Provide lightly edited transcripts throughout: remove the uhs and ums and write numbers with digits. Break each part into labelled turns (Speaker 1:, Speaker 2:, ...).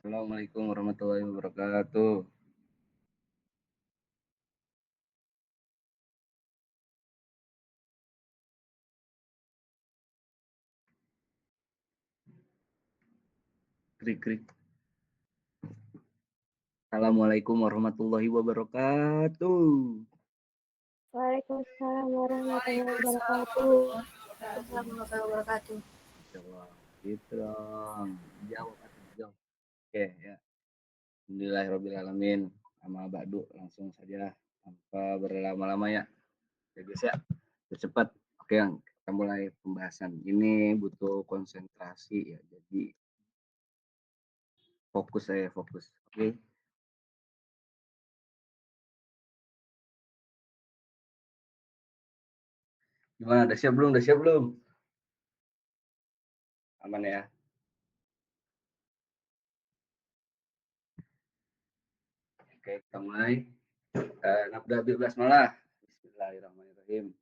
Speaker 1: Assalamualaikum warahmatullahi wabarakatuh. Krik krik. Assalamualaikum warahmatullahi wabarakatuh.
Speaker 2: Waalaikumsalam warahmatullahi wabarakatuh.
Speaker 3: Waalaikumsalam warahmatullahi wabarakatuh.
Speaker 1: Insyaallah. Gitu dong. Jawab atau jawab. Oke ya. Alhamdulillahirobbilalamin. Sama Ba'du langsung saja tanpa berlama-lama ya. Ya guys ya. Cepat. Oke, kita mulai pembahasan. Ini butuh konsentrasi ya. Jadi fokus. Oke. Gimana? Udah siap belum? Aman ya. Oke, kita mulai. Nabda bil basmalah. Bismillahirrahmanirrahim.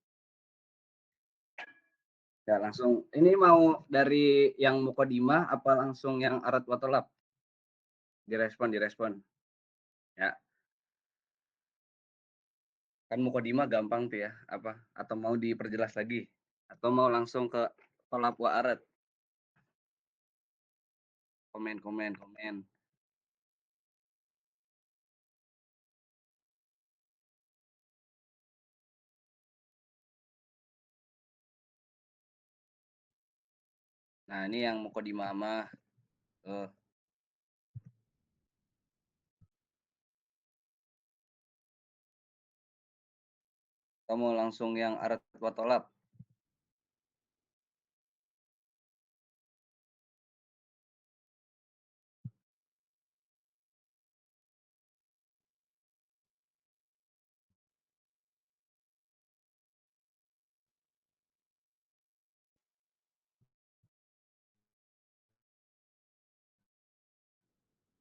Speaker 1: Ya, langsung. Ini mau dari yang mukodimah apa langsung yang arat watolab? Direspon. Ya, kan mukodimah gampang tuh ya. Apa? Atau mau diperjelas lagi? Atau mau langsung ke tolab wa arat? Komen. Nah, ini yang mukodimah mah. Kamu langsung yang arat watolab?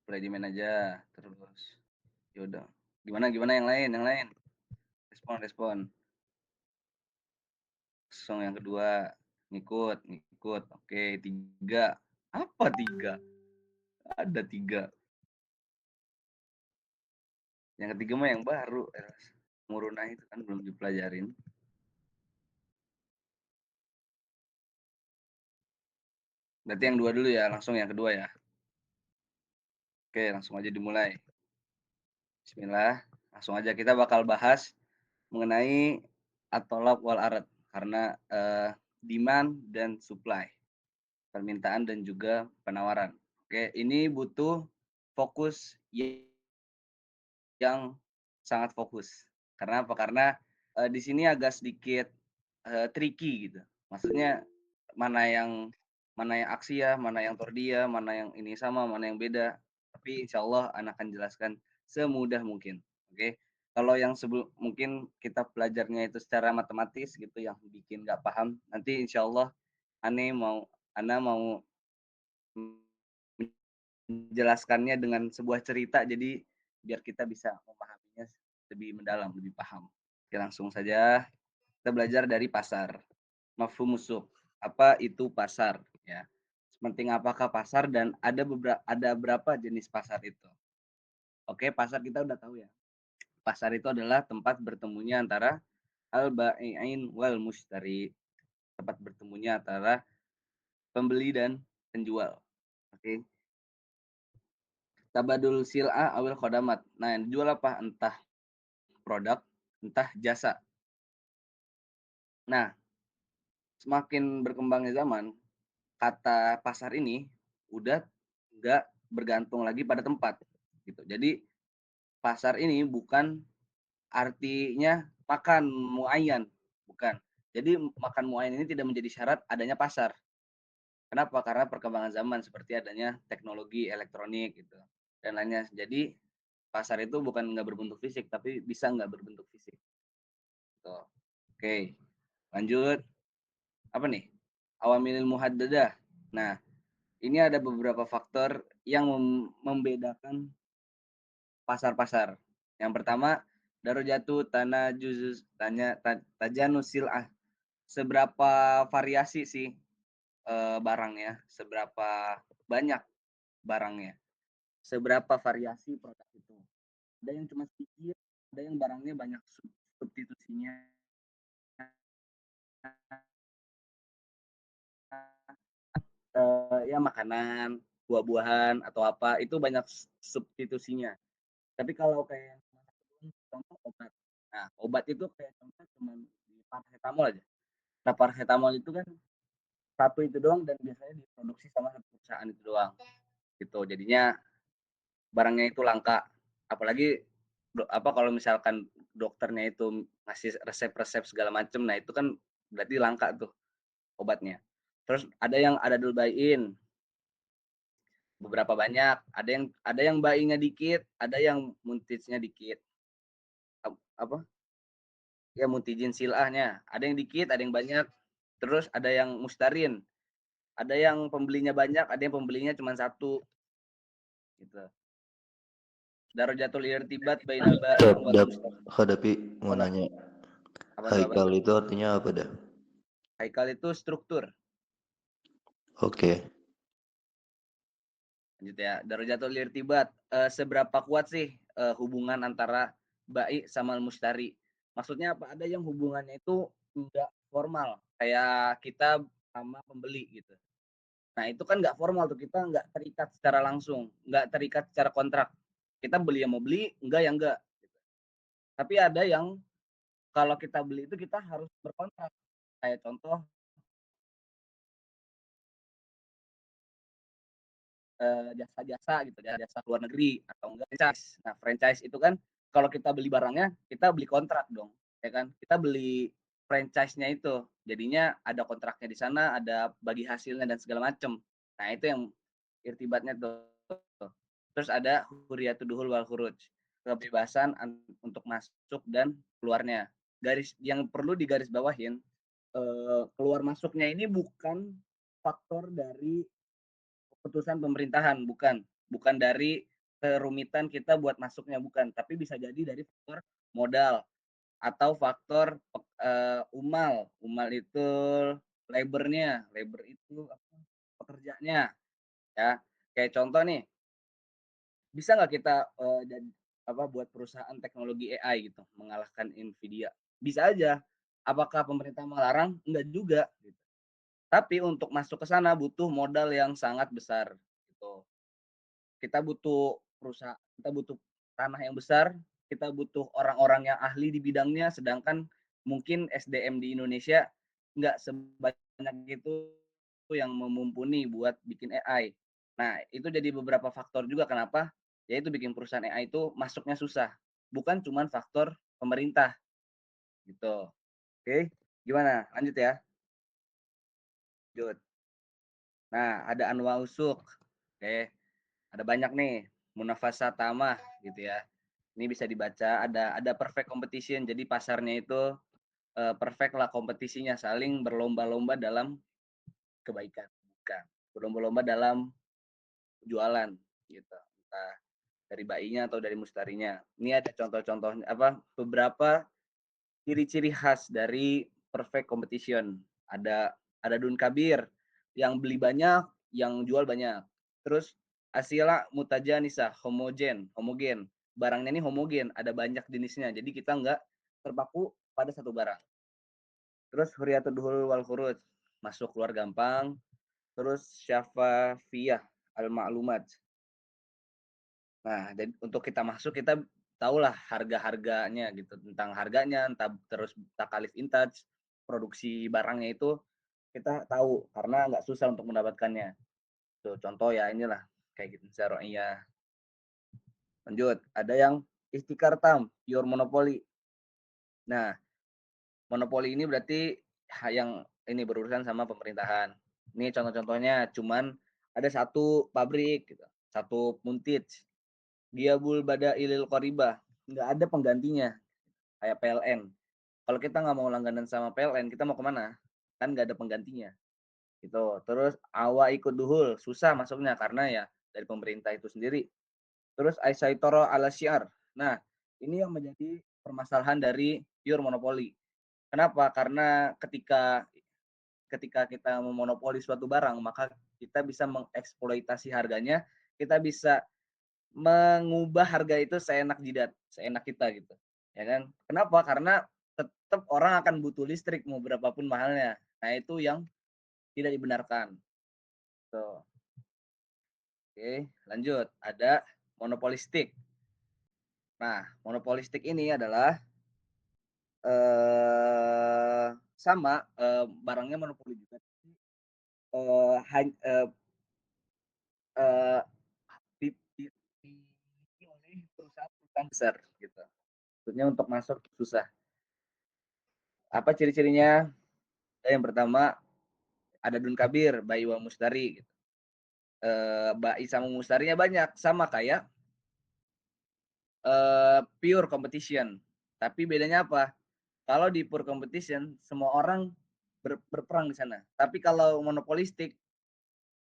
Speaker 1: Boleh di aja. Terus. Yaudah. Gimana yang lain? Respon. Langsung yang kedua. Ngikut. Oke, 3. Apa 3? Ada 3. Yang ketiga mah yang baru. Murunah itu kan belum dipelajarin. Berarti yang 2 dulu ya, langsung yang kedua ya. Oke, langsung aja dimulai. Bismillah. Langsung aja kita bakal bahas mengenai at-thalab wal arad karena demand dan supply. Permintaan dan juga penawaran. Oke, ini butuh fokus yang sangat fokus. Karena apa? Karena di sini agak sedikit tricky gitu. Maksudnya mana yang aksi ya, mana yang tordia, mana yang ini sama, mana yang beda. Tapi insya Allah anak akan jelaskan semudah mungkin. Oke. Kalau yang sebelum mungkin kita belajarnya itu secara matematis gitu yang bikin nggak paham, nanti insya Allah Ana mau menjelaskannya dengan sebuah cerita jadi biar kita bisa memahaminya lebih mendalam, lebih paham. Oke, langsung saja kita belajar dari pasar. Mafhum musuq. Apa itu pasar ya? Penting apakah pasar dan ada berapa jenis pasar itu? Oke, pasar kita udah tahu ya. Pasar itu adalah tempat bertemunya antara al-bai'ain wal mushtari. Tempat bertemunya antara pembeli dan penjual. Oke. Tabadul sil'ah awil khodamat. Nah, yang dijual apa? Entah produk, entah jasa. Nah, semakin berkembangnya zaman, kata pasar ini udah nggak bergantung lagi pada tempat gitu. Jadi pasar ini bukan artinya makan muayyan, bukan. Jadi makan muayyan ini tidak menjadi syarat adanya pasar. Kenapa? Karena perkembangan zaman seperti adanya teknologi elektronik gitu dan lainnya. Jadi pasar itu bukan nggak berbentuk fisik, tapi bisa nggak berbentuk fisik. Gitu. Oke, lanjut. Apa nih? Awamilil muhaddadah. Nah, ini ada beberapa faktor yang membedakan pasar-pasar. Yang pertama, darajatu tajanus sil'ah. Seberapa variasi sih barangnya, seberapa banyak barangnya. seberapa variasi produk itu. Ada yang cuma sedikit, ada yang barangnya banyak substitusinya. Ya makanan, buah-buahan atau apa itu banyak substitusinya. Tapi kalau kayak contoh obat. Nah, obat itu kayak contoh cuma di paracetamol aja. Nah, paracetamol itu kan satu itu doang dan biasanya diproduksi sama satu perusahaan itu doang. Gitu. Jadinya barangnya itu langka. Apalagi apa kalau misalkan dokternya itu ngasih resep-resep segala macem, nah itu kan berarti langka tuh obatnya. Terus ada yang ada dulu buy-in, beberapa banyak, ada yang buy-in-nya dikit, ada yang muntidznya dikit. Apa? Ya muntijin silahnya, ada yang dikit, ada yang banyak. Terus ada yang mustarin, ada yang pembelinya banyak, ada yang pembelinya cuma satu gitu. Darajatul irtibat bainal ba'i
Speaker 4: Dap,
Speaker 1: wal
Speaker 4: dap,
Speaker 1: mushtari.
Speaker 4: Hadapi mau
Speaker 1: Apa?
Speaker 4: nanya,
Speaker 1: Apa tuh apa?
Speaker 4: Haikal itu artinya apa dah?
Speaker 1: Haikal itu struktur.
Speaker 4: Oke.
Speaker 1: Lanjut ya. Darajatul irtibat, seberapa kuat sih hubungan antara ba'i sama mustari? Maksudnya apa? Ada yang hubungannya itu enggak formal, kayak kita sama pembeli gitu. Nah, itu kan nggak formal tuh, kita nggak terikat secara langsung, nggak terikat secara kontrak. Kita beli yang mau beli, enggak ya enggak. Tapi ada yang kalau kita beli itu kita harus berkontrak. Kayak contoh jasa-jasa gitu ya, jasa luar negeri atau enggak franchise. Nah, franchise itu kan kalau kita beli barangnya, kita beli kontrak dong, ya kan? Kita beli franchise-nya itu. Jadinya ada kontraknya di sana, ada bagi hasilnya dan segala macam. Nah, itu yang irtibatnya tuh. Terus ada huriyatud duhul wal khuruj. Kebebasan untuk masuk dan keluarnya. Garis yang perlu digarisbawahin, keluar masuknya ini bukan faktor dari keputusan pemerintahan, bukan dari kerumitan kita buat masuknya, bukan, tapi bisa jadi dari faktor modal atau faktor umal itu labor itu pekerjanya ya. Kayak contoh nih, bisa nggak kita buat perusahaan teknologi AI gitu mengalahkan Nvidia? Bisa aja. Apakah pemerintah melarang? Enggak juga gitu. Tapi untuk masuk ke sana butuh modal yang sangat besar gitu. Kita butuh tanah yang besar, kita butuh orang-orang yang ahli di bidangnya, sedangkan mungkin SDM di Indonesia nggak sebanyak itu yang mumpuni buat bikin AI. Nah, itu jadi beberapa faktor juga kenapa yaitu bikin perusahaan AI itu masuknya susah. Bukan cuma faktor pemerintah gitu. Oke, gimana? Lanjut ya. Lanjut. Nah, ada anwa usuk. Oke, ada banyak nih. Munafasa tamah gitu ya. Ini bisa dibaca, ada perfect competition. Jadi pasarnya itu perfect lah kompetisinya, saling berlomba-lomba dalam kebaikan. Bukan. Berlomba-lomba dalam jualan gitu. Entah dari bayinya atau dari mustarinya. Ini ada contoh-contohnya beberapa ciri-ciri khas dari perfect competition. Ada Dun Kabir yang beli banyak, yang jual banyak. Terus Asila Mutajanisa, homogen. Barangnya ini homogen, ada banyak jenisnya. Jadi kita nggak terpaku pada satu barang. Terus Huriyatul Duhul wal Khuruj, masuk keluar gampang. Terus Syafafiyah al-Ma'lumat. Nah, jadi untuk kita masuk kita tahulah harga-harganya gitu, tentang harganya, entah terus takalif intaj, produksi barangnya itu kita tahu karena nggak susah untuk mendapatkannya. Tuh contoh ya inilah kayak gitu Zaroiyah. Lanjut, ada yang istikar tam, pure monopoli. Nah, monopoli ini berarti yang ini berurusan sama pemerintahan. Ini contoh-contohnya cuman ada satu pabrik gitu, satu muntij. Diabul bada ilil koribah, nggak ada penggantinya kayak PLN. Kalau kita nggak mau langganan sama PLN, kita mau kemana? Kan nggak ada penggantinya. Gitu. Terus awa ikut duhul, susah masuknya karena ya dari pemerintah itu sendiri. Terus aisaitoro ala syiar. Nah, ini yang menjadi permasalahan dari pure monopoli. Kenapa? Karena ketika kita memonopoli suatu barang, maka kita bisa mengeksploitasi harganya, kita bisa mengubah harga itu seenak jidat, seenak kita gitu, ya kan. Kenapa? Karena tetap orang akan butuh listrik mau berapapun mahalnya. Nah itu yang tidak dibenarkan, tuh. Oke, lanjut. Ada monopolistik. Nah, monopolistik ini adalah sama, barangnya monopoli juga, eee, han eee eee, di dimiliki oleh perusahaan-perusahaan besar gitu. Maksudnya untuk masuk susah. Apa ciri-cirinya? Yang pertama ada Dun Kabir, Bayi wa Mustari gitu. Bai sama Mustarinya banyak, sama kayak, pure competition. Tapi bedanya apa? Kalau di pure competition semua orang berperang di sana. Tapi kalau monopolistik,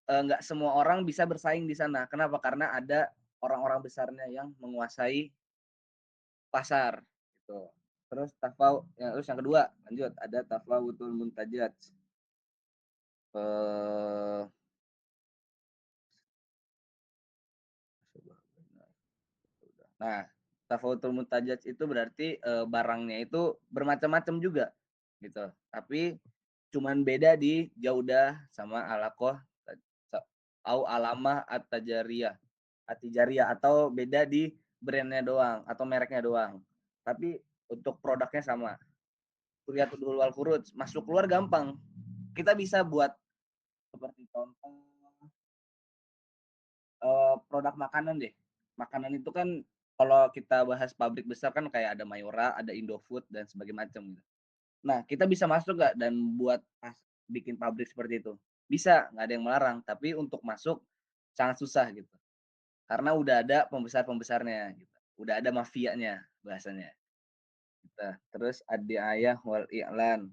Speaker 1: nggak semua orang bisa bersaing di sana. Kenapa? Karena ada orang-orang besarnya yang menguasai pasar gitu. Terus yang kedua, lanjut ada tafawutul muntajat. Eee, nah, tafawutul muntajat itu berarti, barangnya itu bermacam-macam juga gitu. Tapi cuman beda di jaudah sama alaqah au alamah at-tijariyah atau beda di brand-nya doang atau mereknya doang. Tapi untuk produknya sama. Kuliatul wal khuruj, masuk keluar gampang. Kita bisa buat seperti contoh produk makanan deh. Makanan itu kan kalau kita bahas pabrik besar kan kayak ada Mayora, ada Indofood dan sebagainya macam gitu. Nah, kita bisa masuk nggak dan buat bikin pabrik seperti itu? Bisa, nggak ada yang melarang. Tapi untuk masuk sangat susah gitu. Karena udah ada pembesar-pembesarnya gitu. Udah ada mafianya bahasanya. Gitu. Terus ad-di'ayah wal i'lan.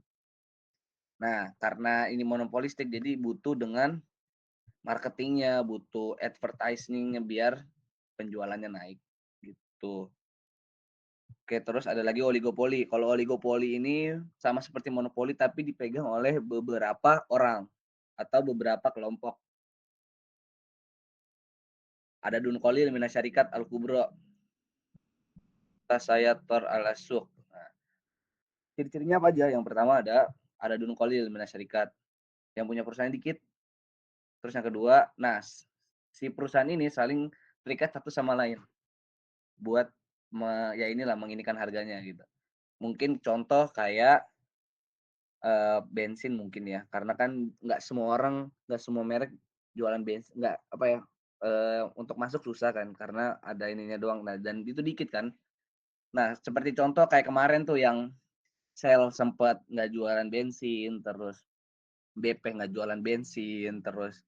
Speaker 1: Nah, karena ini monopolistik jadi butuh dengan marketingnya, butuh advertising-nya biar penjualannya naik gitu. Oke, terus ada lagi oligopoli. Kalau oligopoli ini sama seperti monopoli tapi dipegang oleh beberapa orang atau beberapa kelompok. Ada dunkolil minasyarikat al-kubra tasayator ala suq. Nah, ciri-cirinya apa aja? Yang pertama ada dunkolil minasyarikat yang punya perusahaan dikit. Terus yang kedua, nah si perusahaan ini saling terikat satu sama lain buat ya inilah menginikan harganya gitu. Mungkin contoh kayak bensin mungkin ya, karena kan nggak semua merek jualan bensin nggak apa ya, untuk masuk susah kan karena ada ininya doang. Nah, dan itu dikit kan. Nah, seperti contoh kayak kemarin tuh yang Shell sempet nggak jualan bensin, terus BP nggak jualan bensin, terus,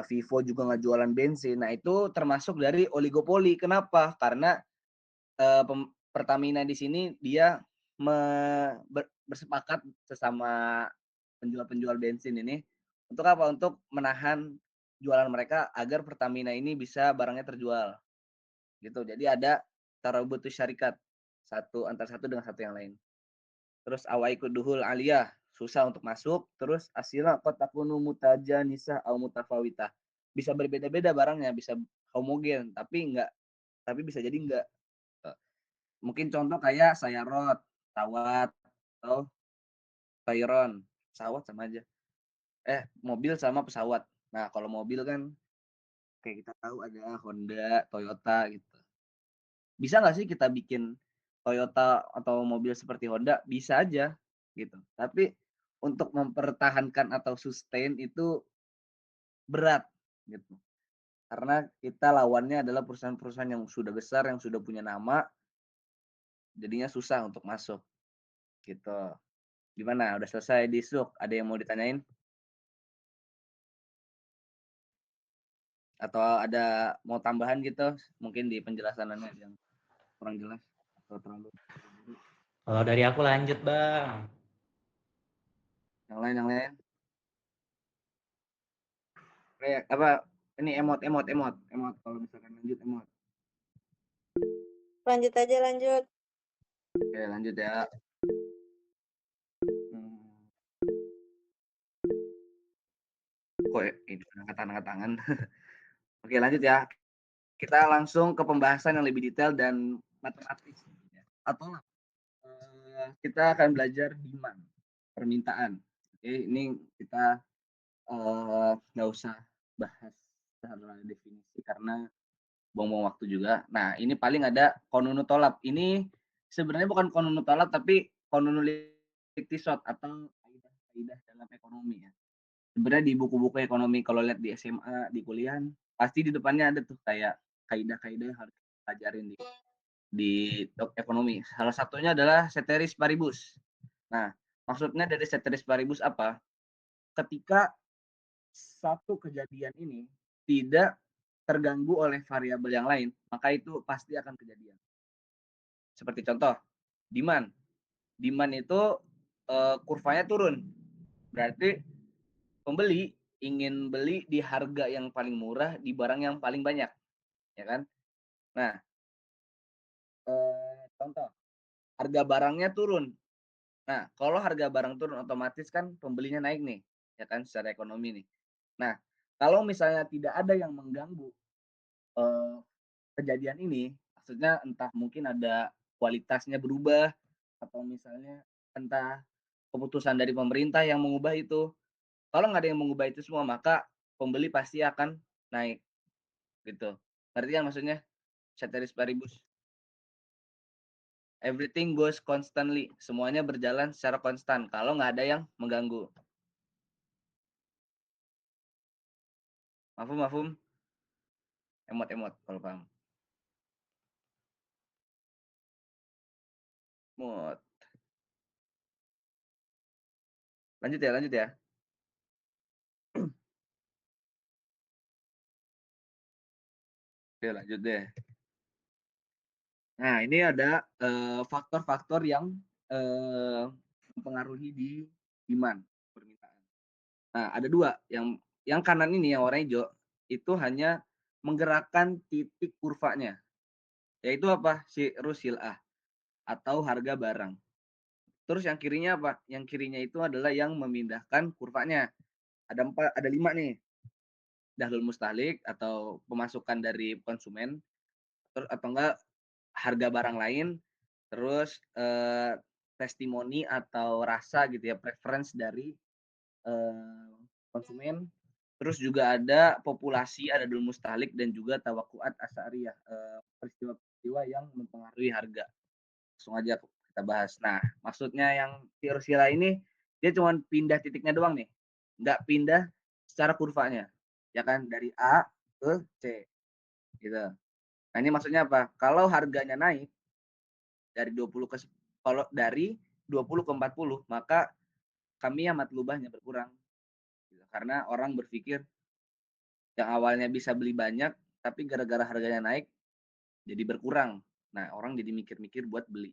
Speaker 1: Vivo juga nggak jualan bensin. Nah, itu termasuk dari oligopoli. Kenapa? Karena Pertamina di sini dia me bersepakat sesama penjual-penjual bensin ini untuk apa? Untuk menahan jualan mereka agar Pertamina ini bisa barangnya terjual, gitu. Jadi ada tarabutus syarikat, antara satu dengan satu yang lain. Terus awaikuduhul aliyah, susah untuk masuk, terus asila qad takunu mutajanisah au mutafawitah. Bisa berbeda-beda barangnya, bisa homogen, tapi bisa jadi enggak. Mungkin contoh kayak Sayarot, Tawat, atau Tayron. Pesawat sama aja. Mobil sama pesawat. Nah, kalau mobil kan kayak kita tahu ada Honda, Toyota gitu. Bisa nggak sih kita bikin Toyota atau mobil seperti Honda? Bisa aja gitu. Tapi untuk mempertahankan atau sustain itu berat gitu. Karena kita lawannya adalah perusahaan-perusahaan yang sudah besar, yang sudah punya nama, jadinya susah untuk masuk gitu. Gimana? Udah selesai di SUK? Ada yang mau ditanyain? Atau ada mau tambahan gitu? Mungkin di penjelasannya yang kurang jelas atau terlalu.
Speaker 5: Kalau dari aku lanjut, Bang.
Speaker 1: Yang lain. Kayak apa? Ini emot. Kalau misalkan lanjut emot.
Speaker 3: Lanjut aja, lanjut.
Speaker 1: Oke, lanjut ya. Kok ini angkat tangan. Oke, lanjut ya. kita langsung ke pembahasan yang lebih detail dan matematis ya. Atau kita akan belajar demand, permintaan. Oke, ini kita nggak usah bahas secara definisi karena buang-buang waktu juga. Nah, ini paling ada konunu tolab. Ini sebenarnya bukan konunu tolab tapi konunu liktisot atau kaidah-kaidah dalam ekonomi ya. Sebenarnya di buku-buku ekonomi kalau lihat di SMA, di kuliah, pasti di depannya ada tuh kayak kaidah-kaidah yang harus dipelajarin di ekonomi. Salah satunya adalah ceteris paribus. Nah, maksudnya dari ceteris paribus apa? Ketika satu kejadian ini tidak terganggu oleh variabel yang lain, maka itu pasti akan kejadian. Seperti contoh, demand. Demand itu kurvanya turun. Berarti pembeli ingin beli di harga yang paling murah di barang yang paling banyak, ya kan? Nah, contoh, harga barangnya turun. Nah, kalau harga barang turun otomatis kan pembelinya naik nih, ya kan secara ekonomi nih. Nah, kalau misalnya tidak ada yang mengganggu kejadian ini, maksudnya entah mungkin ada kualitasnya berubah atau misalnya entah keputusan dari pemerintah yang mengubah itu. Kalau nggak ada yang mengubah itu semua, maka pembeli pasti akan naik gitu. Ngerti kan maksudnya? Ceteris paribus. Everything goes constantly. Semuanya berjalan secara konstan. Kalau nggak ada yang mengganggu. Mafhum, mafhum? Emot-emot kalau paham. Mut. Lanjut ya, lanjut ya. Oke, lanjut deh. Nah, ini ada faktor-faktor yang mempengaruhi di demand permintaan. Nah, ada dua. Yang kanan ini yang warna hijau itu hanya menggerakkan titik kurvanya. Yaitu apa? Si sil'ah atau harga barang. Terus yang kirinya apa? Yang kirinya itu adalah yang memindahkan kurvanya. Ada 5 nih. Dahlul mustahlik atau pemasukan dari konsumen, terus atau enggak harga barang lain, terus testimoni atau rasa gitu ya, preference dari konsumen. Terus juga ada populasi, ada dul mustahlik dan juga tawakuat asariyah, peristiwa-peristiwa yang mempengaruhi harga. Langsung aja kita bahas. Nah, maksudnya yang silsilah ini dia cuma pindah titiknya doang nih, nggak pindah secara kurvanya, ya kan dari A ke C gitu. Nah, ini maksudnya apa? Kalau harganya naik dari 20 ke kalau dari 20 ke 40, maka kami yang matlubahnya berkurang. Gitu. Karena orang berpikir yang awalnya bisa beli banyak, tapi gara-gara harganya naik jadi berkurang. Nah, orang jadi mikir-mikir buat beli.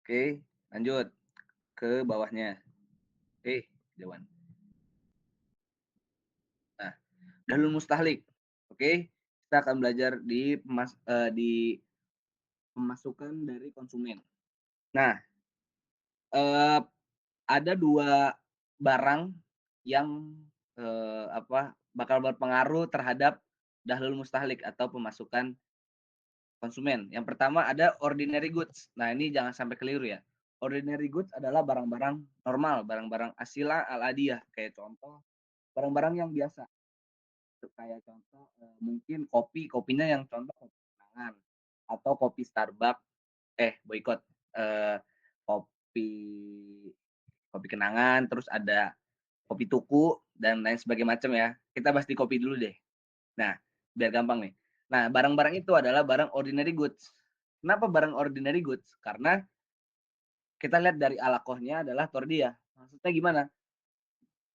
Speaker 1: Oke, lanjut ke bawahnya. Oke, Jawan. Nah, dalil mustahlik. Oke, kita akan belajar di pemasukan dari konsumen. Nah, ada dua barang yang bakal berpengaruh terhadap dahlul mustahlik atau pemasukan konsumen. Yang pertama ada ordinary goods. Nah, ini jangan sampai keliru ya. Ordinary goods adalah barang-barang normal, barang-barang asilah al-adiyah. Kayak contoh, barang-barang yang biasa. Kayak contoh mungkin kopinya yang contoh kopi kenangan atau kopi Starbucks, boykot, kopi kopi kenangan, terus ada kopi tuku dan lain sebagainya macam ya. Kita bahas di kopi dulu deh. Nah, biar gampang nih. Nah, barang-barang itu adalah barang ordinary goods. Kenapa barang ordinary goods? Karena kita lihat dari alakohnya adalah tordiyah. Maksudnya gimana?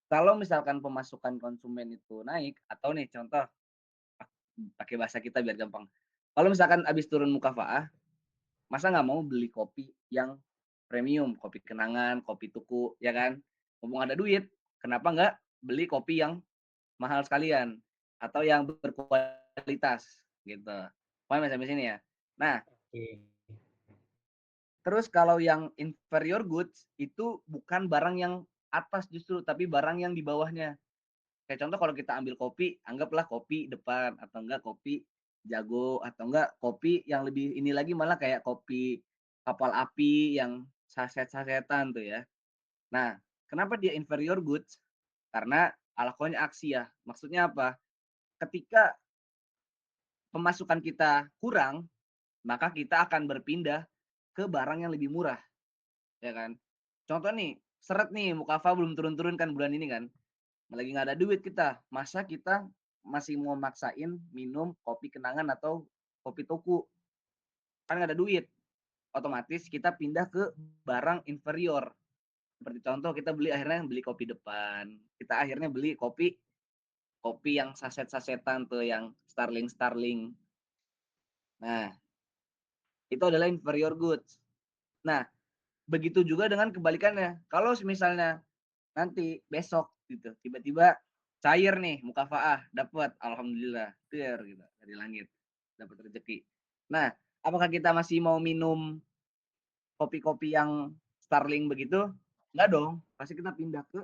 Speaker 1: Kalau misalkan pemasukan konsumen itu naik, atau nih contoh, pakai bahasa kita biar gampang. Kalau misalkan habis turun mukafaah, masa nggak mau beli kopi yang premium, kopi kenangan, kopi tuku, ya kan? Mumpung ada duit, kenapa nggak beli kopi yang mahal sekalian atau yang berkualitas gitu. Paham sampai sini ya? Nah, terus kalau yang inferior goods itu bukan barang yang atas justru, tapi barang yang di bawahnya. Kayak contoh kalau kita ambil kopi, anggaplah kopi depan atau enggak kopi jago atau enggak kopi yang lebih ini lagi malah kayak kopi kapal api yang saset-sasetan tuh ya. Nah, kenapa dia inferior goods? Karena alasannya aksi ya. Maksudnya apa? Ketika pemasukan kita kurang, maka kita akan berpindah ke barang yang lebih murah, ya kan? Contoh nih, seret nih Mukafa belum turun-turun kan bulan ini kan. Lagi nggak ada duit kita, masa kita masih mau maksain minum kopi kenangan atau kopi tuku? Kan nggak ada duit. Otomatis kita pindah ke barang inferior. Seperti contoh kita beli akhirnya beli kopi depan. Kita akhirnya beli kopi kopi yang saset-sasetan tuh yang Starling. Nah, itu adalah inferior goods. Nah, begitu juga dengan kebalikannya. Kalau misalnya nanti besok gitu tiba-tiba cair nih mukafaah dapat alhamdulillah ter gitu dari langit dapat rezeki. Nah, apakah kita masih mau minum kopi-kopi yang Starling begitu? Enggak dong, pasti kita pindah ke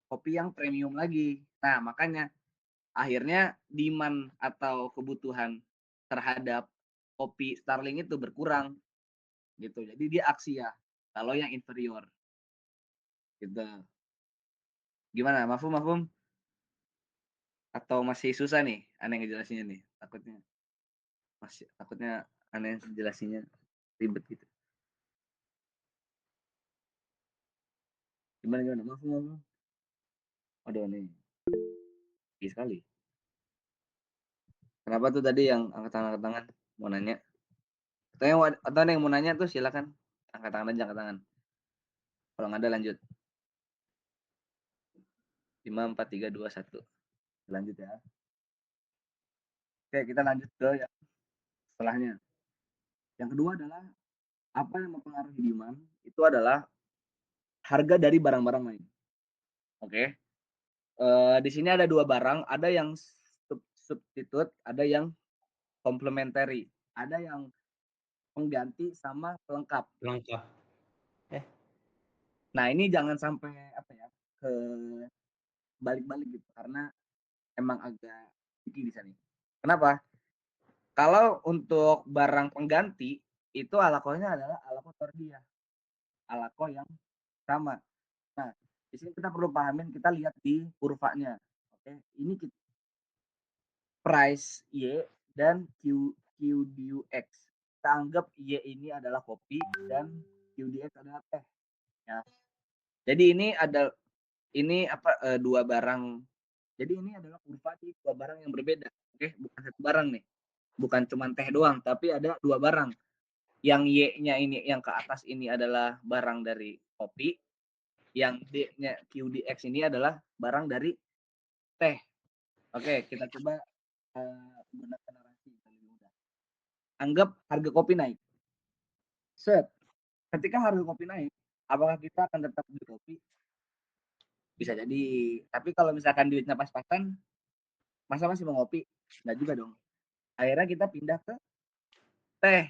Speaker 1: kopi yang premium lagi. Nah, makanya akhirnya demand atau kebutuhan terhadap kopi Starling itu berkurang gitu. Jadi dia aksi ya. Kalau yang inferior gitu. Gimana? Mafhum? Atau masih susah nih aneh ngejelasinnya nih? Takutnya aneh ngejelasinnya ribet gitu. Gimana? Mafhum? Aduh nih. Tinggi sekali. Kenapa tuh tadi yang angkat tangan mau nanya? Atau ada yang mau nanya tuh silakan. Angkat tangan aja, angkat tangan. Kalau nggak ada lanjut. 5, 4, 3, 2, 1. Lanjut ya. Oke, kita lanjut ke yang setelahnya. Yang kedua adalah apa yang mempengaruhi demand itu adalah harga dari barang-barang lain. Oke. Di sini ada dua barang, ada yang substitute, ada yang complementary, ada yang pengganti sama pelengkap.
Speaker 5: Lengkap.
Speaker 1: Nah, ini jangan sampai apa ya ke balik-balik gitu karena emang agak tricky di sini. Kenapa? Kalau untuk barang pengganti itu alakonya adalah alako tordia, alako yang sama. Nah, di sini kita perlu pahamin, kita lihat di kurvanya. Oke, ini price Y dan QDUX. Kita anggap Y ini adalah kopi dan QDX adalah teh. Ya. Jadi ini dua barang. Jadi ini adalah kurva di dua barang yang berbeda. Oke, bukan satu barang nih. Bukan cuma teh doang, tapi ada dua barang. Yang Y-nya ini yang ke atas ini adalah barang dari kopi, yang D-nya QDX ini adalah barang dari teh. Oke, kita coba gunakan narasi yang lebih mudah. Anggap harga kopi naik. Set. Ketika harga kopi naik, apakah kita akan tetap beli kopi? Bisa jadi. Tapi kalau misalkan duitnya pas-pasan, masa masih mau ngopi? Enggak juga dong. Akhirnya kita pindah ke teh.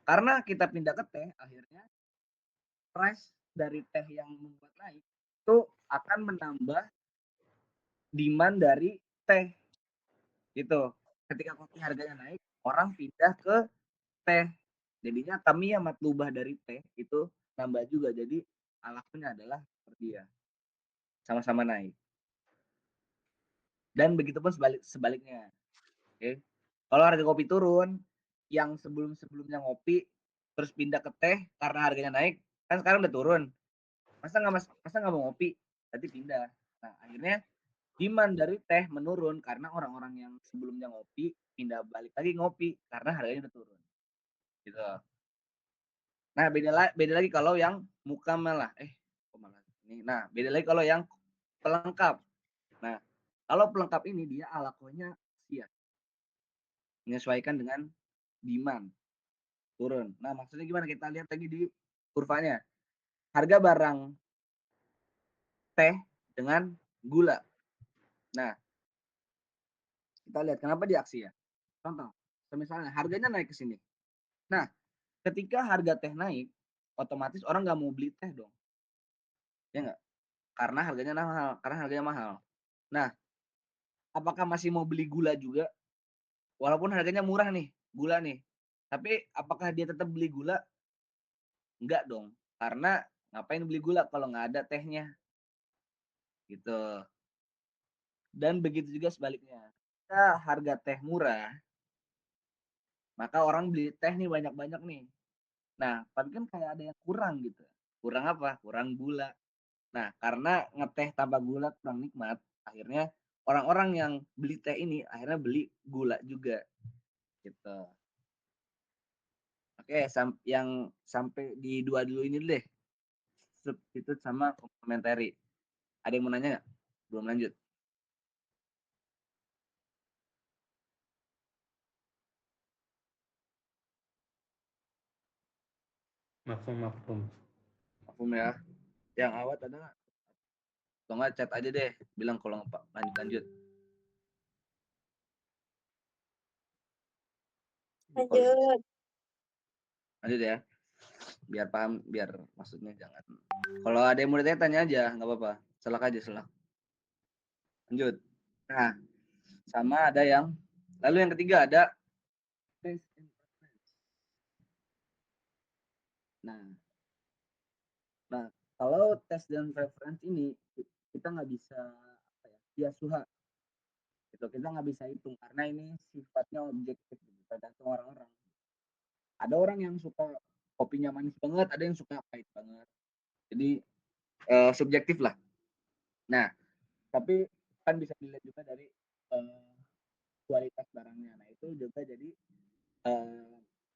Speaker 1: Karena kita pindah ke teh, akhirnya price dari teh yang membuat naik itu akan menambah demand dari teh. Gitu. Ketika kopi harganya naik, orang pindah ke teh. Jadinya kami yang matlubah dari teh itu nambah juga. Jadi alasannya adalah seperti ya. Sama-sama naik. Dan begitupun sebaliknya. Oke. Kalau harga kopi turun, yang sebelumnya ngopi terus pindah ke teh karena harganya naik, kan sekarang udah turun. Masa nggak mau ngopi? Berarti pindah. Nah, akhirnya demand dari teh menurun karena orang-orang yang sebelumnya ngopi pindah balik lagi ngopi karena harganya udah turun. Gitu. Nah, beda lagi kalau yang mukamalah. Nah, beda lagi kalau yang pelengkap. Nah, kalau pelengkap ini dia alakonya siap. Menyesuaikan dengan demand turun. Nah, maksudnya gimana? Kita lihat lagi di kurvanya. Harga barang teh dengan gula. Nah, kita lihat kenapa dia aksi ya. Contoh, misalnya harganya naik ke sini. Nah, ketika harga teh naik, otomatis orang nggak mau beli teh dong. Ya nggak? Karena harganya mahal. Nah, apakah masih mau beli gula juga? Walaupun harganya murah nih, gula nih. Tapi apakah dia tetap beli gula? Enggak dong. Karena ngapain beli gula kalau nggak ada tehnya? Gitu. Dan begitu juga sebaliknya. Ketika harga teh murah, maka orang beli teh nih banyak-banyak nih. Nah, tapi kan kayak ada yang kurang gitu. Kurang apa? Kurang gula. Nah, karena ngeteh tanpa gula kurang nikmat, akhirnya orang-orang yang beli teh ini akhirnya beli gula juga gitu. Oke, yang sampai di dua dulu ini deh. Substitute sama complementary. Ada yang mau nanya nggak? Belum lanjut.
Speaker 5: Mafhum.
Speaker 1: Mafhum ya. Yang awat ada nggak? Kalau nggak chat aja deh. Bilang kalau nggak lanjut.
Speaker 2: Lanjut.
Speaker 1: Lanjut ya. Biar paham, biar maksudnya jangan. Kalau ada yang mau ditanya tanya aja, nggak apa-apa. Selak aja selak. Lanjut. Nah, sama ada yang lalu yang ketiga ada taste and preference. Nah, kalau taste dan preference ini kita nggak bisa apa ya, biasuha. Itu kita nggak bisa hitung karena ini sifatnya objektif tergantung orang-orang. Ada orang yang suka kopinya manis banget, ada yang suka pahit banget. Jadi subjektif lah. Nah, tapi kan bisa dilihat juga dari kualitas barangnya. Nah, itu juga jadi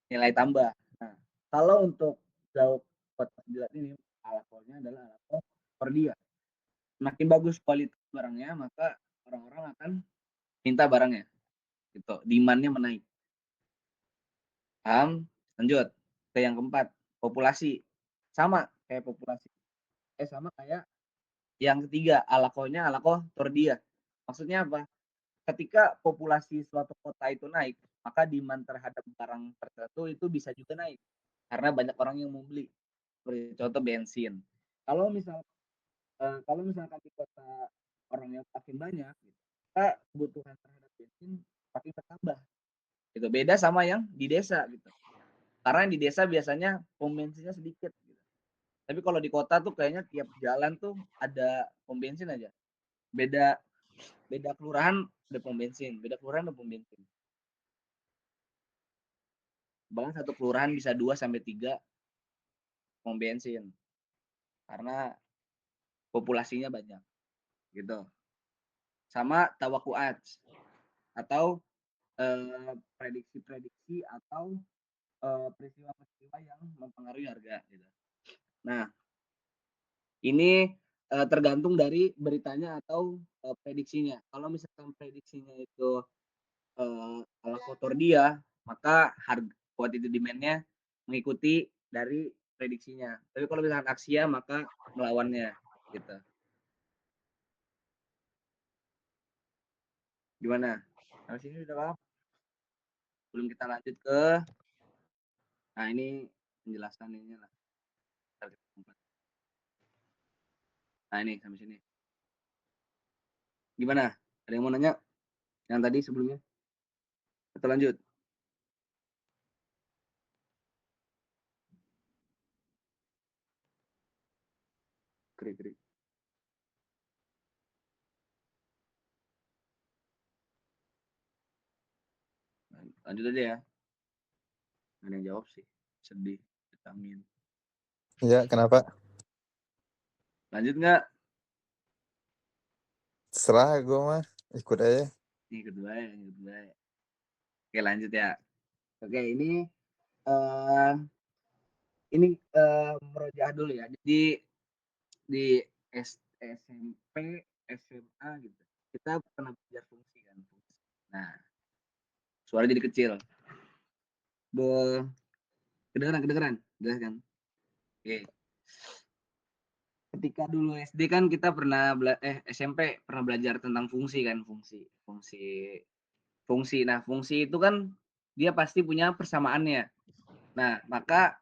Speaker 1: nilai tambah. Nah, kalau untuk lauk kotak jilat ini alkoholnya adalah alkohol per dia. Semakin bagus kualitas barangnya, maka orang-orang akan minta barangnya. Gitu. Demand-nya menaik. Paham? Lanjut ke yang keempat, populasi. Sama kayak populasi. Sama kayak yang ketiga, alkoholnya alkohol tordia. Maksudnya apa? Ketika populasi suatu kota itu naik, maka demand terhadap barang tertentu itu bisa juga naik karena banyak orang yang mau beli. Seperti contoh bensin. Kalau misalkan di kota orangnya makin banyak, maka kebutuhan terhadap bensin makin bertambah. Itu beda sama yang di desa gitu. Karena yang di desa biasanya pom bensinnya sedikit. Gitu. Tapi kalau di kota tuh kayaknya tiap jalan tuh ada pom bensin aja. Beda kelurahan ada pom bensin, beda kelurahan ada pom bensin. Bahkan satu kelurahan bisa 2 sampai 3 pom bensin. Karena populasinya banyak. Gitu. Sama tawakuat atau prediksi-prediksi atau peristiwa-peristiwa yang mempengaruhi harga gitu. Nah, ini tergantung dari beritanya atau prediksinya. Kalau misalkan prediksinya itu ala kotor dia, maka harga quantity demand-nya mengikuti dari prediksinya. Tapi kalau misalkan aksia maka melawannya gitu. Gimana? Sampai sini udah paham? Belum kita lanjut ke nah ini penjelasan ini lah. Nah ini sampai sini. Gimana? Ada yang mau nanya? Yang tadi sebelumnya? Atau lanjut? Krik. Lanjut aja ya. Ada yang jawab sih. Sedih. Vitamin.
Speaker 6: Iya, kenapa?
Speaker 1: Lanjut nggak?
Speaker 6: Serah gue mah, ikut aja.
Speaker 1: Ini kedua ya. Oke lanjut ya. Oke ini merojaah dulu ya. Jadi di SMP, SMA gitu. Kita pernah belajar fungsi kan. Nah, suara jadi kecil. Kedengeran? Jelas kan? Oke. Ketika dulu SD kan kita pernah SMP pernah belajar tentang fungsi kan, fungsi. Nah, fungsi itu kan dia pasti punya persamaannya. Nah, maka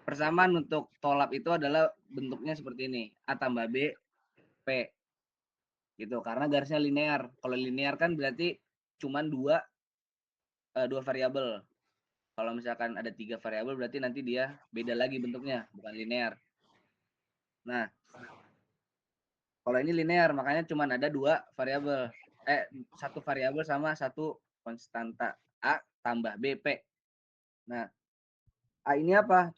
Speaker 1: persamaan untuk tolap itu adalah bentuknya seperti ini. A tambah B, P. gitu, karena garisnya linear. Kalau linear kan berarti cuman dua variabel. Kalau misalkan ada 3 variabel berarti nanti dia beda lagi bentuknya, bukan linear. Nah, kalau ini linear makanya cuman ada 2 variabel. 1 variabel sama 1 konstanta A tambah B, P. Nah, A ini apa?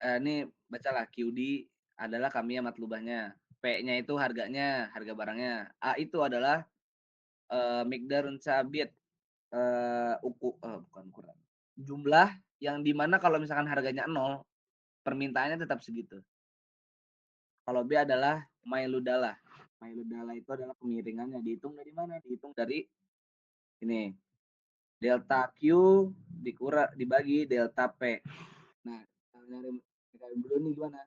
Speaker 1: Ini bacalah QD adalah kamiah matlubahnya. P-nya itu harganya, harga barangnya. A itu adalah miqdarun sabit, bukan ukuran. Jumlah yang dimana kalau misalkan harganya 0, permintaannya tetap segitu. Kalau B adalah mailudalah. Mailudalah itu adalah kemiringannya. Dihitung dari mana? Dihitung dari ini. Delta Q dibagi delta P. Nah, nyari dulu nih gimana?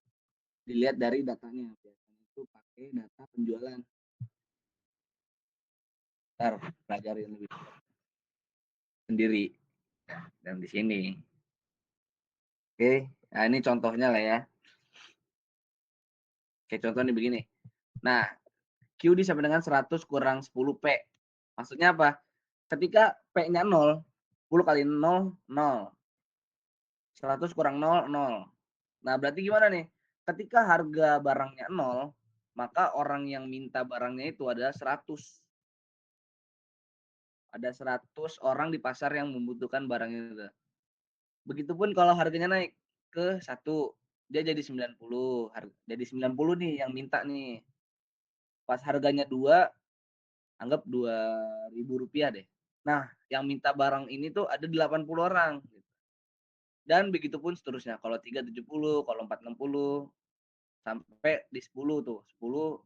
Speaker 1: Dilihat dari datanya. Biasanya itu pakai data penjualan. Ntar pelajarin lebih sendiri. Dan di sini. Oke, nah ini contohnya lah ya. Oke, contoh nih begini. Nah, Q sama dengan 100 kurang 10 P. Maksudnya apa? Ketika P-nya 0, 10 kali 0, 0. 100 kurang 0, 0. Nah, berarti gimana nih? Ketika harga barangnya 0, maka orang yang minta barangnya itu adalah 100. Ada 100 orang di pasar yang membutuhkan barang itu. Begitupun kalau harganya naik ke 1, dia jadi 90. Jadi 90 nih yang minta nih. Pas harganya 2, anggap Rp2.000 deh. Nah, yang minta barang ini tuh ada 80 orang. Dan begitupun seterusnya. Kalau 3, 70, kalau 4, 60, sampai di 10 tuh. 10,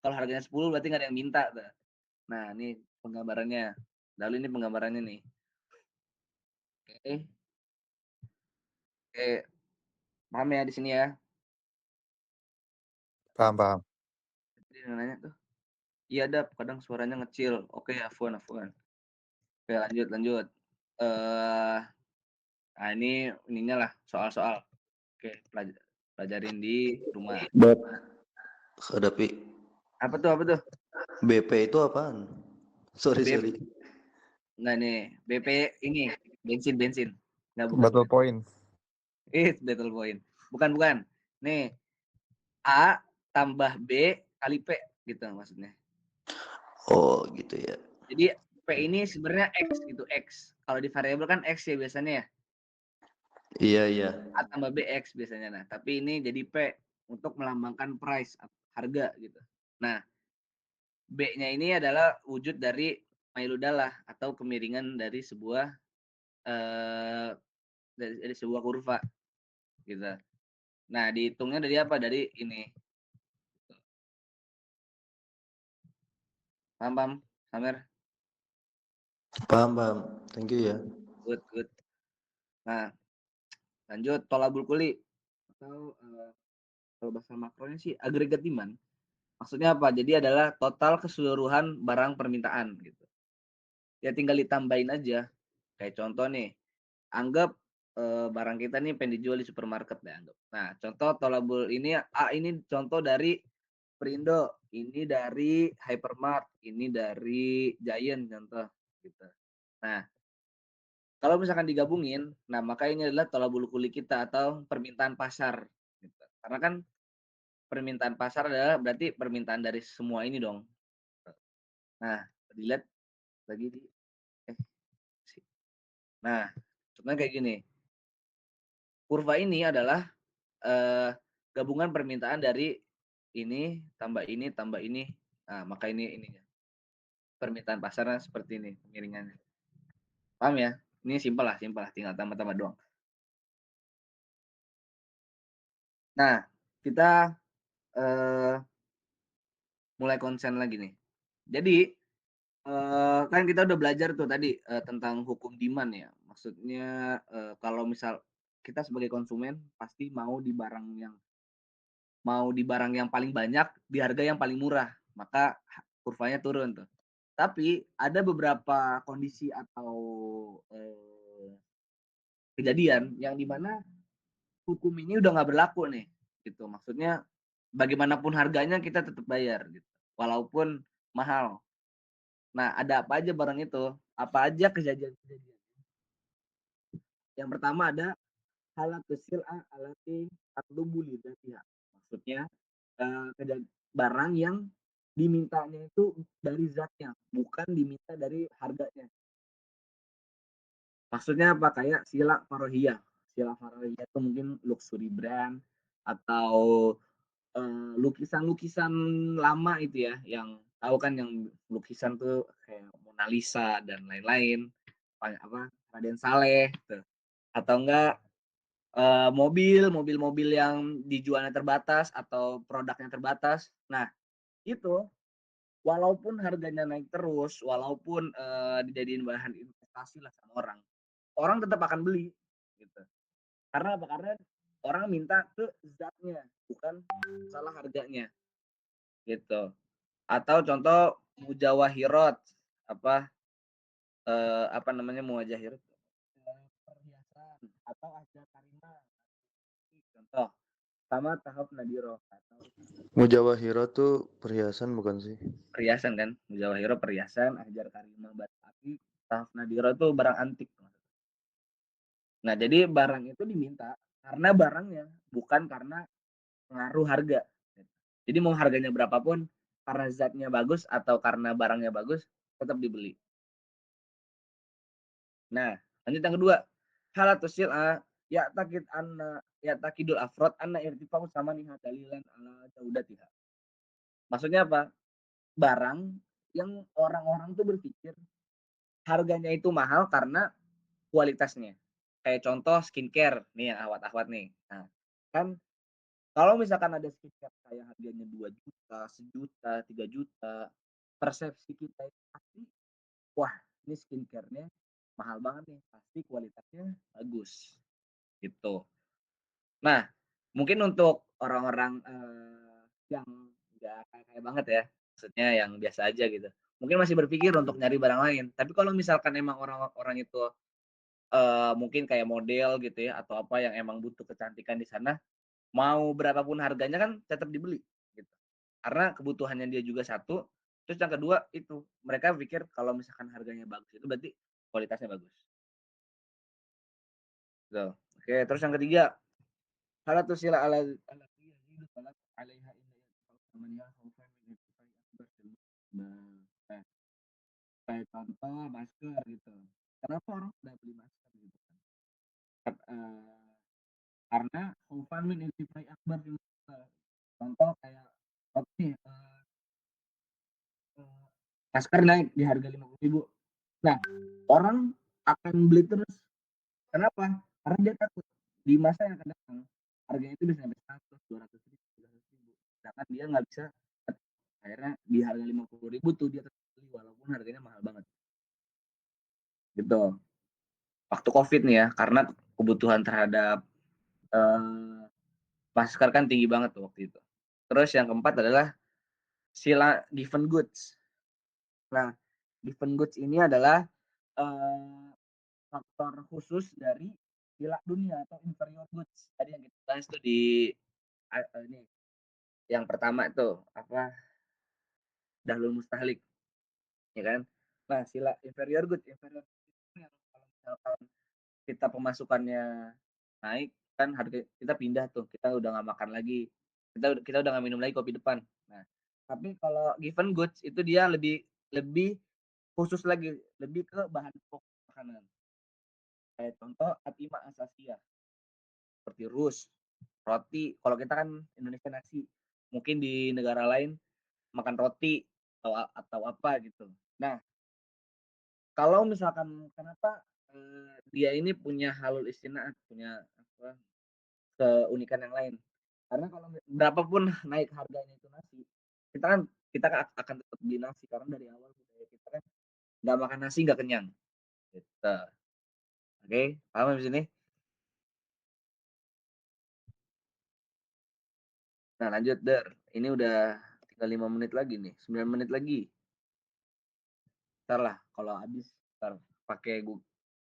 Speaker 1: kalau harganya 10 berarti nggak ada yang minta tuh. Nah, ini penggambarannya. Lalu ini penggambarannya nih. Oke. Oke. Paham ya di sini ya?
Speaker 6: Paham.
Speaker 1: Jadi nanya tuh. Iya, Dap, kadang suaranya ngecil. Oke, afwan. Oke, lanjut. Nah, ini ininya lah soal-soal. Oke, pelajarin di rumah.
Speaker 4: Bab. Hadapi.
Speaker 1: Apa tuh?
Speaker 4: BP itu apaan? Sorry.
Speaker 1: Enggak nih, BP ini bensin. Enggak, bukan.
Speaker 6: Battle point.
Speaker 1: Battle point. Bukan. Nih, A tambah B kali P gitu maksudnya.
Speaker 4: Oh, gitu ya.
Speaker 1: Jadi P ini sebenarnya X gitu, X. Kalau di variabel kan X ya biasanya ya.
Speaker 4: Iya.
Speaker 1: A tambah B X biasanya. Nah, tapi ini jadi P untuk melambangkan price, harga gitu. Nah, B-nya ini adalah wujud dari mailudalah atau kemiringan dari sebuah dari sebuah kurva gitu. Nah, dihitungnya dari apa? Dari ini. Paham, Samer?
Speaker 4: Paham. Thank you ya.
Speaker 1: Good. Nah, lanjut tolabul kuli atau kalau bahasa makronya sih agregat demand. Maksudnya apa? Jadi adalah total keseluruhan barang permintaan gitu. Ya tinggal ditambahin aja. Kayak contoh nih, anggap barang kita nih pengen dijual di supermarket deh anggap. Nah, contoh tolabul ini A ini contoh dari Perindo, ini dari Hypermart, ini dari Giant contoh gitu. Nah, kalau misalkan digabungin, nah maka ini adalah tolabul kuli kita atau permintaan pasar gitu. Karena kan permintaan pasar adalah berarti permintaan dari semua ini dong. Nah, dilihat lagi di Nah, contohnya kayak gini. Kurva ini adalah gabungan permintaan dari ini tambah ini. Nah, maka ininya. Permintaan pasarnya seperti ini pengiringannya. Paham ya? Ini simpel lah, tinggal tambah-tambah doang. Nah, kita mulai konsen lagi nih. Jadi kan kita udah belajar tuh tadi tentang hukum demand ya. Maksudnya kalau misal kita sebagai konsumen pasti mau di barang yang paling banyak di harga yang paling murah, maka kurvanya turun tuh. Tapi ada beberapa kondisi atau kejadian yang dimana hukum ini udah nggak berlaku nih, gitu. Maksudnya bagaimanapun harganya kita tetap bayar, gitu. Walaupun mahal. Nah, ada apa aja barang itu? Apa aja kejadian-kejadian? Yang pertama ada halatus sil'a allati tatlubu lidzatiha. Maksudnya barang yang dimintanya itu dari zatnya, bukan diminta dari harganya. Maksudnya apa? Kayak sila farohiyah. Sila farohiyah itu mungkin luxury brand atau lukisan-lukisan lama itu ya, yang tahu kan yang lukisan tuh kayak Mona Lisa dan lain-lain, apa Raden Saleh tuh. Atau enggak mobil-mobil yang dijualnya terbatas atau produknya terbatas. Nah, itu walaupun harganya naik terus, walaupun dijadiin bahan investasi lah sama orang, orang tetap akan beli gitu. Karena apa? Karena orang minta ke zatnya, bukan salah harganya gitu. Atau contoh mujawahirot, apa namanya mujawahirot, perhiasan atau ahjat karimah. Contoh sama tahap nadiro atau
Speaker 4: Mujawahiro tuh perhiasan bukan sih?
Speaker 1: perhiasan kan, mujawahiro perhiasan, ahjar karimah batu api, tahap nadiro itu barang antik. Nah, jadi barang itu diminta karena barangnya, bukan karena pengaruh harga. Jadi mau harganya berapapun, karena zatnya bagus atau karena barangnya bagus, tetap dibeli. Nah, lanjut yang kedua. Halatus sil'a takidul afrod anna irtifa'u samaniha dalilan ala jaudatiha. Maksudnya apa? Barang yang orang-orang tuh berpikir harganya itu mahal karena kualitasnya. Kayak contoh skincare nih yang awat-awat nih. Nah, kan kalau misalkan ada skincare kayak harganya 2 juta, sejuta, 3 juta, persepsi kita itu pasti, wah ini skincare-nya mahal banget nih, pasti kualitasnya bagus gitu. Nah, mungkin untuk orang-orang yang nggak kaya banget ya, maksudnya yang biasa aja gitu, mungkin masih berpikir untuk nyari barang lain. Tapi kalau misalkan emang orang-orang itu mungkin kayak model gitu ya atau apa yang emang butuh kecantikan di sana, mau berapapun harganya kan tetap dibeli gitu. Karena kebutuhannya dia juga satu, terus yang kedua itu mereka pikir kalau misalkan harganya bagus itu berarti kualitasnya bagus. Gitu. Oke, terus yang ketiga, halatu sila alati yazidu talab 'alaiha illa yatafawwamaniha khaufan min irtifai akbar fil nah, kayak contoh masker gitu. Kenapa orang pada beli masker gitu kan? Karena khaufan min irtifai akbar fil contoh kayak oke, masker naik di harga 50.000. Nah, orang akan beli terus. Kenapa? Karena dia takut di masa yang akan datang harganya itu bisa sampai 100, 200.000, 300.000. Sedangkan dia nggak bisa, akhirnya di harga 50.000 tuh dia tetap beli walaupun harganya mahal banget. Gitu. Waktu Covid nih ya, karena kebutuhan terhadap masker kan tinggi banget tuh waktu itu. Terus yang keempat adalah sila given goods. Nah, given goods ini adalah faktor khusus dari sila dunia atau inferior goods. Tadi yang kita bahas tuh di ini yang pertama itu apa dahlul mustahlik, ya kan? Nah, sila inferior goods itu yang kalau misalkan kita pemasukannya naik kan harga kita pindah tuh, kita udah nggak makan lagi, kita udah nggak minum lagi kopi depan. Nah, tapi kalau given goods itu dia lebih lebih khusus lagi, lebih ke bahan pokok makanan. Kayak contoh atima asasiyah seperti rus, roti. Kalau kita kan Indonesia nasi, mungkin di negara lain makan roti atau apa gitu. Nah, kalau misalkan kenapa dia ini punya halul istina'at, punya apa keunikan yang lain. Karena kalau berapapun naik harganya itu nasi, kita akan tetap beli nasi karena dari awal budaya kita kan nggak makan nasi nggak kenyang. Gitu. Oke, paham di sini? Nah, lanjut Der. Ini udah tinggal 5 menit lagi nih, 9 menit lagi. Ntar lah kalau habis ntar pakai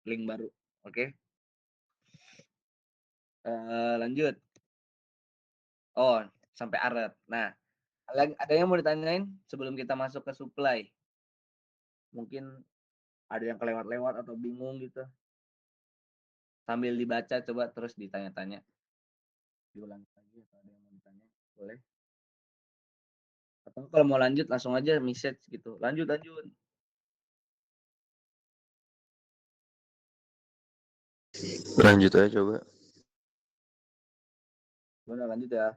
Speaker 1: link baru. Oke. Lanjut. Oh, sampai aret. Nah, Ada yang mau ditanyain sebelum kita masuk ke supply? Mungkin ada yang kelewat-lewat atau bingung gitu. Sambil dibaca coba terus ditanya-tanya. Diulang lagi atau ada yang mau ditanya? Boleh. Atau kalau mau lanjut langsung aja message gitu. Lanjut.
Speaker 4: Lanjut aja coba.
Speaker 1: Gimana lanjut ya?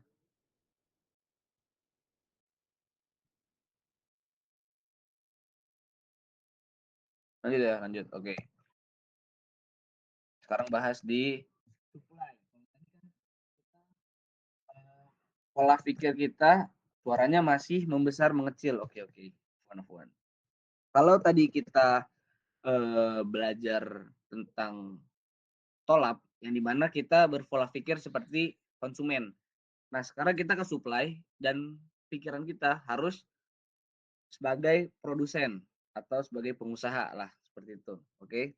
Speaker 1: Lanjut. Oke. Sekarang bahas di supply. Pola pikir kita suaranya masih membesar mengecil. Oke. Fuan. Kalau tadi kita belajar tentang tolap yang dimana kita berpola pikir seperti konsumen. Nah, sekarang kita ke supply dan pikiran kita harus sebagai produsen atau sebagai pengusaha lah seperti itu. Oke.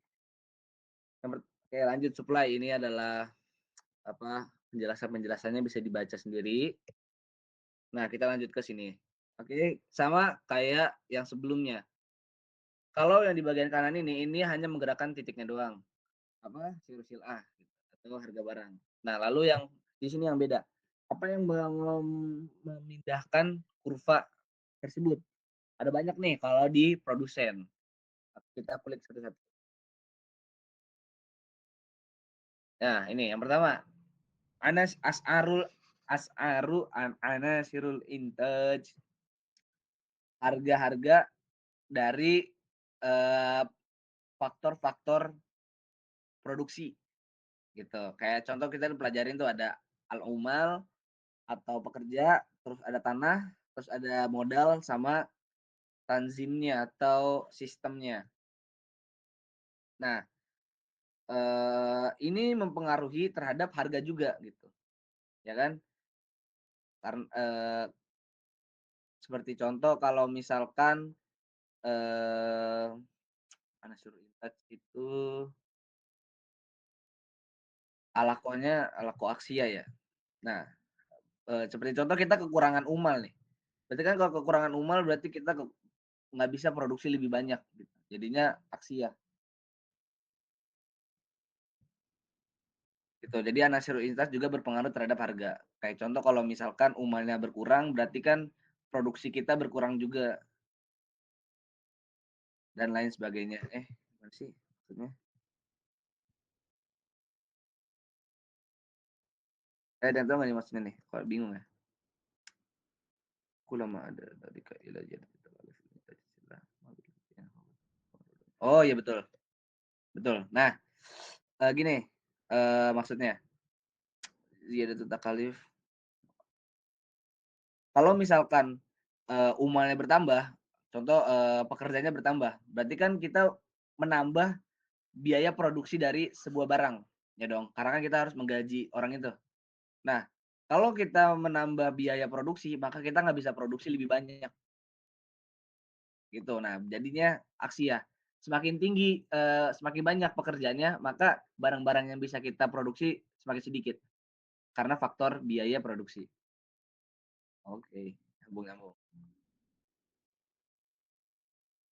Speaker 1: Oke, lanjut supply. Ini adalah penjelasannya bisa dibaca sendiri. Nah, kita lanjut ke sini. Oke, sama kayak yang sebelumnya. Kalau yang di bagian kanan ini hanya menggerakkan titiknya doang. Silsil A gitu, atau harga barang. Nah, lalu yang di sini yang beda. Apa yang memindahkan kurva tersebut? Ada banyak nih kalau di produsen. Kita klik satu-satu. Nah, ini yang pertama. Anasirul intaj. Harga-harga dari faktor-faktor produksi gitu. Kayak contoh kita pelajarin tuh ada al-umal atau pekerja, terus ada tanah, terus ada modal sama tanzimnya atau sistemnya. Nah, ini mempengaruhi terhadap harga juga gitu. Ya kan? Karena seperti contoh kalau misalkan Anasirul intaj itu alako aksia ya. Nah, seperti contoh kita kekurangan umal nih. Berarti kan kalau kekurangan umal berarti kita nggak bisa produksi lebih banyak gitu. Jadinya aksia. Gitu. Jadi anasirul intaj juga berpengaruh terhadap harga. Kayak contoh kalau misalkan umalnya berkurang berarti kan produksi kita berkurang juga dan lain sebagainya. Gimana sih maksudnya? Dan tahu nggak nih maksudnya nih? Kalau bingung ya. Kulama ada dari kailah jadi kita Oh iya betul. Nah, gini maksudnya ziyadatul takalif. Kalau misalkan umalnya bertambah, contoh pekerjaannya bertambah, berarti kan kita menambah biaya produksi dari sebuah barang, ya dong. Karena kan kita harus menggaji orang itu. Nah, kalau kita menambah biaya produksi, maka kita nggak bisa produksi lebih banyak. Gitu. Nah, jadinya aksi ya. Semakin tinggi, semakin banyak pekerjaannya, maka barang-barang yang bisa kita produksi semakin sedikit. Karena faktor biaya produksi. Oke, nyambung.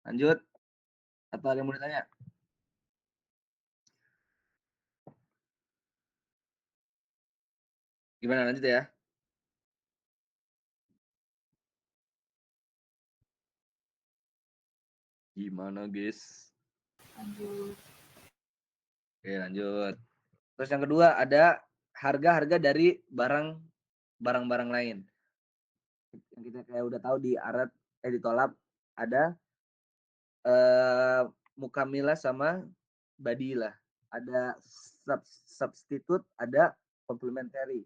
Speaker 1: Lanjut. Atau ada yang mau ditanya? Gimana lanjut ya? Gimana guys?
Speaker 3: Lanjut.
Speaker 1: Oke lanjut. Terus yang kedua ada harga-harga dari barang-barang lain. Yang kita kayak udah tahu di arat di tolab ada mukamilah sama badilah. Ada substitute, ada complementary.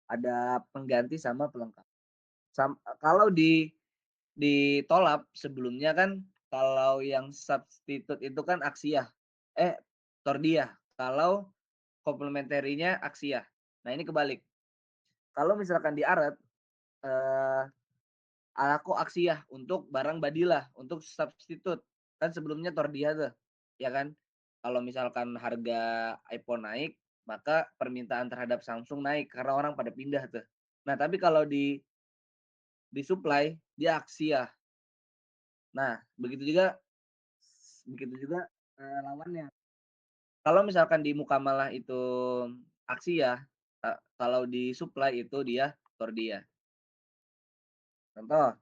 Speaker 1: Ada pengganti sama pelengkap. Kalau di tolab sebelumnya kan kalau yang substitute itu kan aksiah. Tordiyah. Kalau komplementerinya aksiah. Nah, ini kebalik. Kalau misalkan di arat alako aksiah untuk barang badilah, untuk substitute. Kan sebelumnya tordiyah tuh, ya kan? Kalau misalkan harga iPhone naik, maka permintaan terhadap Samsung naik karena orang pada pindah tuh. Nah, tapi kalau di disuplai dia Aksia. Nah, begitu juga lawannya. Kalau misalkan di Mukamalah itu Aksia, kalau disuplai itu dia Tordia. Contoh,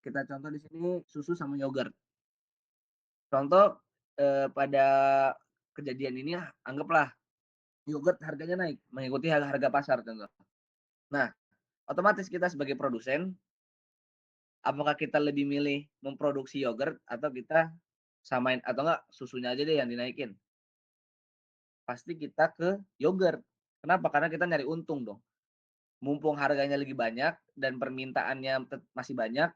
Speaker 1: kita contoh di sini susu sama yogurt. Contoh pada kejadian ini anggaplah yogurt harganya naik mengikuti harga pasar contoh. Nah, otomatis kita sebagai produsen, apakah kita lebih milih memproduksi yogurt atau kita samain atau enggak susunya aja deh yang dinaikin? Pasti kita ke yogurt. Kenapa? Karena kita nyari untung dong. Mumpung harganya lagi banyak dan permintaannya masih banyak,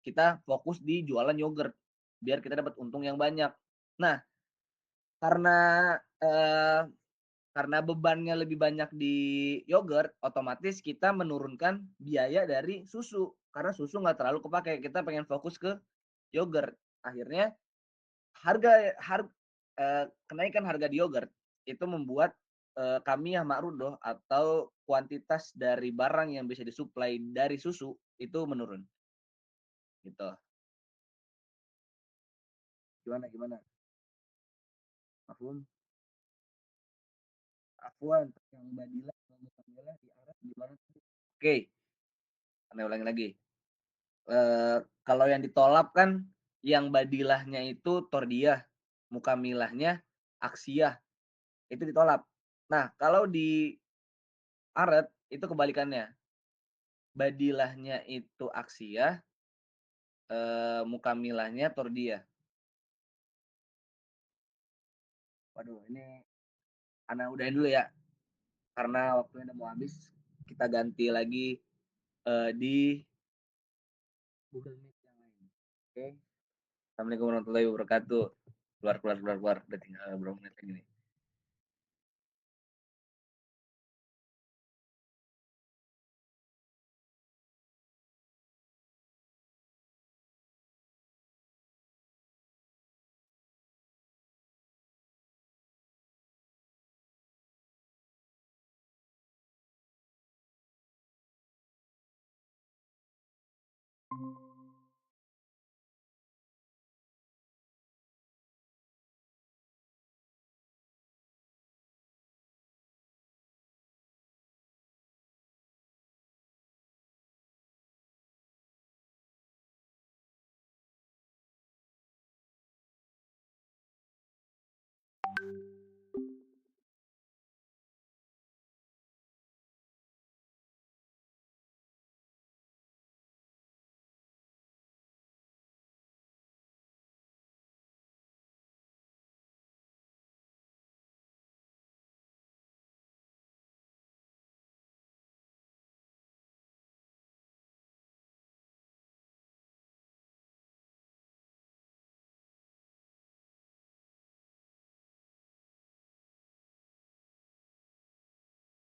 Speaker 1: kita fokus di jualan yogurt biar kita dapat untung yang banyak. Nah, karena karena bebannya lebih banyak di yogurt, otomatis kita menurunkan biaya dari susu. Karena susu nggak terlalu kepake, kita pengen fokus ke yogurt. Akhirnya kenaikan harga di yogurt itu membuat kami ya Mak Rudoh atau kuantitas dari barang yang bisa disuplai dari susu itu menurun. Gitu. Gimana? Mafhum? Afwan, yang Badila sama Mukamilah di Arab gimana? Oke, Anda ulangi lagi. Kalau yang ditolak kan yang Badilahnya itu Tordiah, Mukamilahnya Aksiyah. Itu ditolak. Nah, kalau di Arab itu kebalikannya. Badilahnya itu Aksiyah, Mukamilahnya Tordiah. Waduh, ini Ana udahin dulu ya. Karena waktunya udah mau habis. Kita ganti lagi di Google Meet yang lain. Oke. Assalamualaikum warahmatullahi wabarakatuh. Keluar. Udah tinggal berapa menit lagi nih.